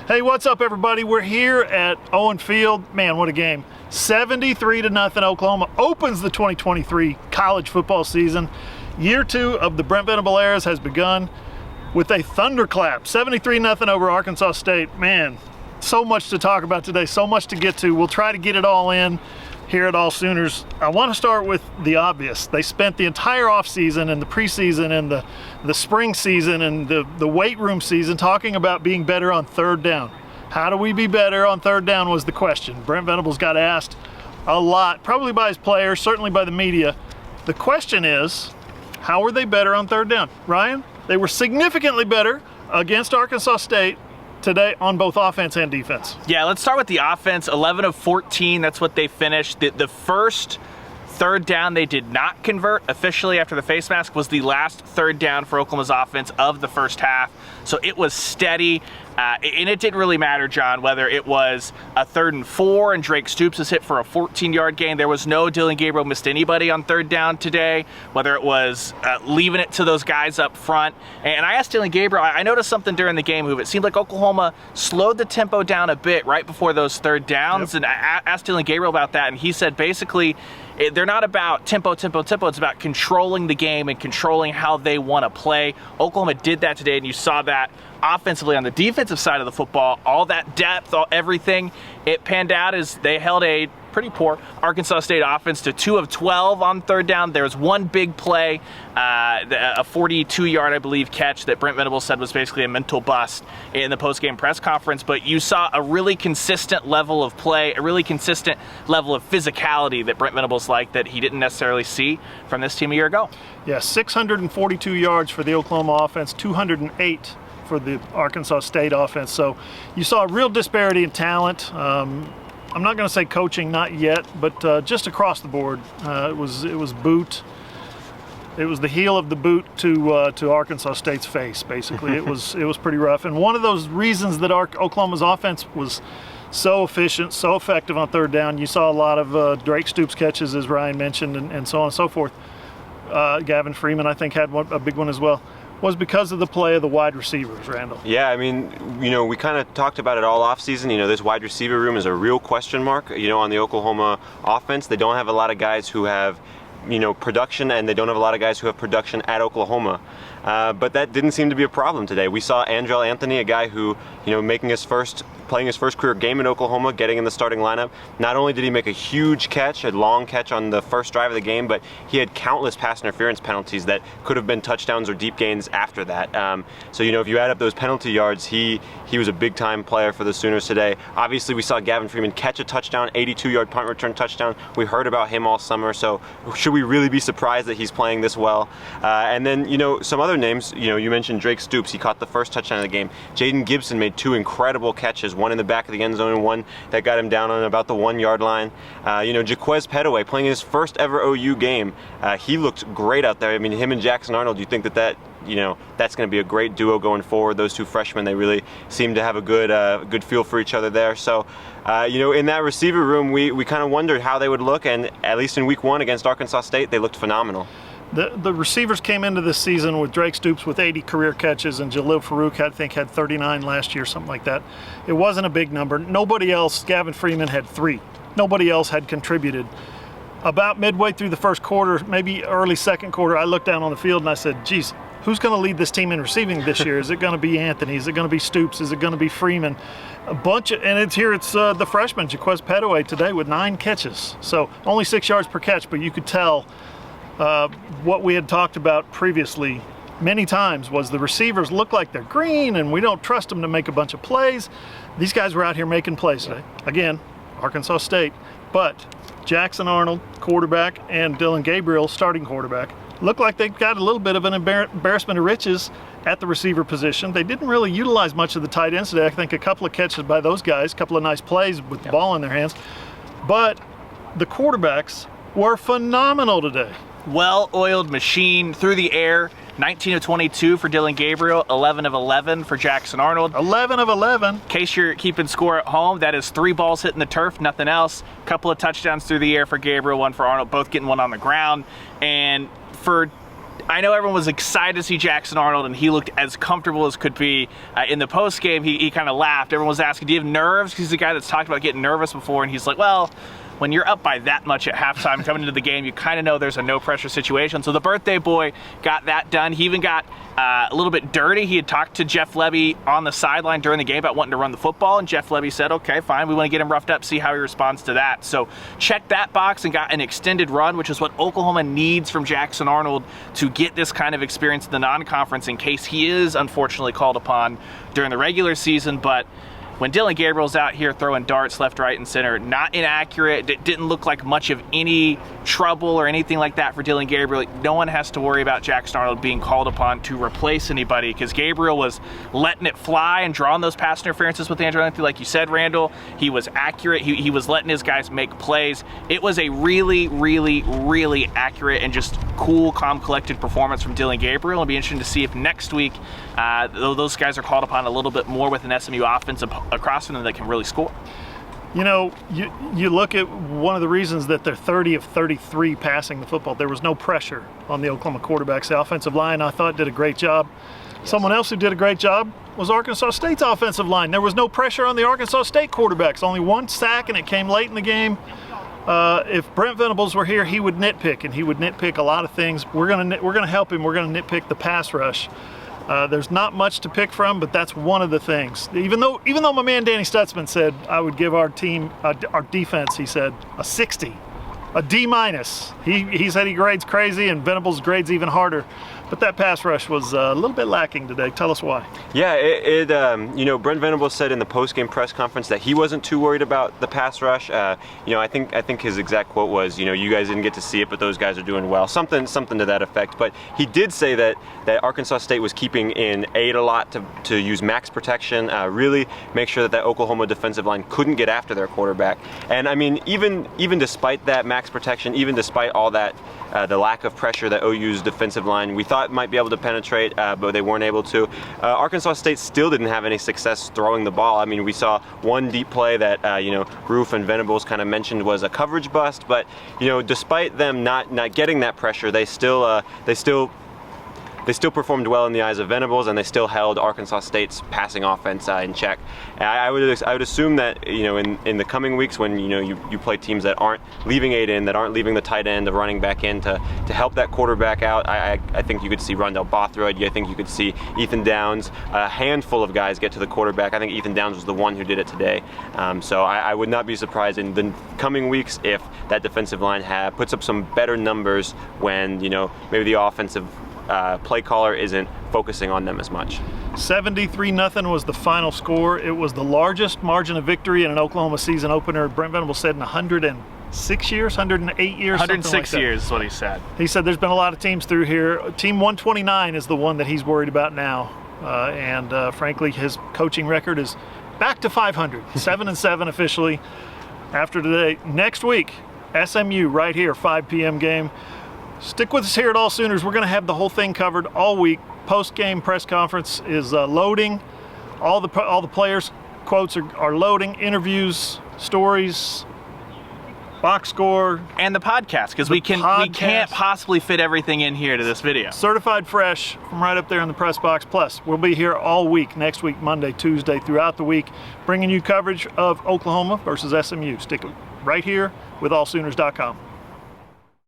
Hey, what's up, everybody? We're here at Owen Field. Man, what a game. 73-0 Oklahoma opens the 2023 college football season. Year 2 of the Brent Venables eras has begun with a thunderclap. 73-0 over Arkansas State. Man, so much to talk about today, so much to get to. We'll try to get it all in here at AllSooners. I want to start with the obvious. They spent the entire offseason and the preseason and the spring season and the weight room season talking about being better on third down. How do we be better on third down was the question. Brent Venables got asked a lot, probably by his players, certainly by the media. The question is, how were they better on third down? Ryan, they were significantly better against Arkansas State today on both offense and defense. Yeah, let's start with the offense. 11 of 14, that's what they finished. The first third down they did not convert officially after the face mask was the last third down for Oklahoma's offense of the first half. So it was steady, and it didn't really matter, John, whether it was a 3rd and 4 and Drake Stoops was hit for a 14-yard gain. There was no Dylan Gabriel missed anybody on third down today, whether it was leaving it to those guys up front. And I asked Dylan Gabriel, I noticed something during the game, it seemed like Oklahoma slowed the tempo down a bit right before those third downs. Yep. And I asked Dylan Gabriel about that, and he said basically they're not about tempo. It's about controlling the game and controlling how they want to play. Oklahoma did that today, and you saw that offensively on the defensive side of the football. All that depth, everything, it panned out as they held a pretty poor Arkansas State offense to 2 of 12 on third down. There was one big play, a 42-yard, I believe, catch that Brent Venables said was basically a mental bust in the postgame press conference. But you saw a really consistent level of play, a really consistent level of physicality that Brent Venables liked that he didn't necessarily see from this team a year ago. Yeah, 642 yards for the Oklahoma offense, 208 for the Arkansas State offense. So you saw a real disparity in talent. I'm not going to say coaching, not yet, but just across the board. It was boot. It was the heel of the boot to Arkansas State's face. Basically, it was pretty rough. And one of those reasons that Oklahoma's offense was so efficient, so effective on third down, you saw a lot of Drake Stoops catches, as Ryan mentioned, and so on and so forth. Gavin Freeman, I think, had a big one as well, was because of the play of the wide receivers, Randall. Yeah, I mean, we kind of talked about it all offseason. This wide receiver room is a real question mark, on the Oklahoma offense. They don't have a lot of guys who have, production, and they don't have a lot of guys who have production at Oklahoma. But that didn't seem to be a problem today. We saw Andrell Anthony, a guy who, playing his first career game in Oklahoma, getting in the starting lineup. Not only did he make a huge catch, a long catch on the first drive of the game, but he had countless pass interference penalties that could have been touchdowns or deep gains after that. So if you add up those penalty yards, he was a big-time player for the Sooners today. Obviously, we saw Gavin Freeman catch a touchdown, 82-yard punt return touchdown. We heard about him all summer, so should we really be surprised that he's playing this well? And then, some other names, you mentioned Drake Stoops. He caught the first touchdown of the game. Jaden Gibson made 2 incredible catches, one in the back of the end zone and one that got him down on about the 1-yard line. Jaquez Petaway playing his first ever OU game. He looked great out there. I mean, him and Jackson Arnold, you think that that's going to be a great duo going forward. Those 2 freshmen, they really seem to have a good feel for each other there. So, in that receiver room, we kind of wondered how they would look, and at least in week 1 against Arkansas State, they looked phenomenal. The receivers came into this season with Drake Stoops with 80 career catches, and Jalil Farouk, I think, had 39 last year, something like that. It wasn't a big number. Nobody else, Gavin Freeman had 3. Nobody else had contributed. About midway through the first quarter, maybe early second quarter, I looked down on the field and I said, geez, who's going to lead this team in receiving this year? Is it going to be Anthony? Is it going to be Stoops? Is it going to be Freeman? It's the freshman, Jaquez Petaway, today with 9 catches. So only 6 yards per catch, but you could tell what we had talked about previously many times was the receivers look like they're green and we don't trust them to make a bunch of plays. These guys were out here making plays today. Again, Arkansas State. But Jackson Arnold, quarterback, and Dylan Gabriel, starting quarterback, looked like they got a little bit of an embarrassment of riches at the receiver position. They didn't really utilize much of the tight ends today. I think a couple of catches by those guys, a couple of nice plays with the ball in their hands. But the quarterbacks were phenomenal today. Well-oiled machine through the air. 19 of 22 for Dylan Gabriel, 11 of 11 for Jackson Arnold. 11 of 11. In case you're keeping score at home, that is 3 balls hitting the turf, nothing else. A couple of touchdowns through the air for Gabriel, 1 for Arnold, both getting 1 on the ground. And for I know everyone was excited to see Jackson Arnold, and he looked as comfortable as could be. In the post game, he kind of laughed. Everyone was asking, do you have nerves? He's a guy that's talked about getting nervous before, and he's like, well, when you're up by that much at halftime coming into the game, you kind of know there's a no-pressure situation. So the birthday boy got that done. He even got a little bit dirty. He had talked to Jeff Levy on the sideline during the game about wanting to run the football, and Jeff Levy said, okay, fine, we want to get him roughed up, see how he responds to that. So check that box and got an extended run, which is what Oklahoma needs from Jackson Arnold to get this kind of experience in the non-conference in case he is unfortunately called upon during the regular season. But when Dylan Gabriel's out here throwing darts left, right, and center, not inaccurate, it didn't look like much of any trouble or anything like that for Dylan Gabriel. No one has to worry about Jackson Arnold being called upon to replace anybody because Gabriel was letting it fly and drawing those pass interferences with Andrew Anthony. Like you said, Randall, he was accurate. He was letting his guys make plays. It was a really, really, really accurate and just cool, calm, collected performance from Dylan Gabriel. It'll be interesting to see if next week those guys are called upon a little bit more with an SMU offense across from them that can really score. You know, you look at one of the reasons that they're 30 of 33 passing the football. There was no pressure on the Oklahoma quarterbacks. The offensive line, I thought, did a great job. Yes. Someone else who did a great job was Arkansas State's offensive line. There was no pressure on the Arkansas State quarterbacks. Only one sack, and it came late in the game. If Brent Venables were here, he would nitpick, and he would nitpick a lot of things. We're gonna help him. We're gonna nitpick the pass rush. There's not much to pick from, but that's one of the things. Even though my man Danny Stutzman said I would give our team, our defense, he said a 60, a D-. He said he grades crazy, and Venables grades even harder. But that pass rush was a little bit lacking today. Tell us why. Yeah, Brent Venables said in the post-game press conference that he wasn't too worried about the pass rush. I think his exact quote was, you guys didn't get to see it, but those guys are doing well. Something to that effect. But he did say that Arkansas State was keeping in 8 a lot to use max protection, really make sure that Oklahoma defensive line couldn't get after their quarterback. And I mean, even despite that max protection, even despite all that, the lack of pressure that OU's defensive line we thought might be able to penetrate, but they weren't able to. Arkansas State still didn't have any success throwing the ball. I mean, we saw one deep play that Roof and Venables kind of mentioned was a coverage bust, but despite them not getting that pressure, they still performed well in the eyes of Venables, and they still held Arkansas State's passing offense in check. I would assume that in the coming weeks when you play teams that aren't leaving 8 in, that aren't leaving the tight end, the running back in to help that quarterback out, I think you could see Rondell Bothroyd. I think you could see Ethan Downs. A handful of guys get to the quarterback. I think Ethan Downs was the one who did it today. So I would not be surprised in the coming weeks if that defensive line puts up some better numbers when maybe the offensive play caller isn't focusing on them as much. 73-0 was the final score. It was the largest margin of victory in an Oklahoma season opener. Brent Venables said in 106 years, 108 years, 106 years is what he said. He said there's been a lot of teams through here. Team 129 is the one that he's worried about now. And frankly, his coaching record is back to 500, 7-7 officially after today. Next week, SMU right here, 5 p.m. game. Stick with us here at AllSooners. We're going to have the whole thing covered all week. Post-game press conference is loading. All the players' quotes are loading. Interviews, stories, box score, and the podcast, because we can't possibly fit everything in here to this video. Certified fresh from right up there in the press box. Plus, we'll be here all week, next week, Monday, Tuesday, throughout the week, bringing you coverage of Oklahoma versus SMU. Stick right here with AllSooners.com.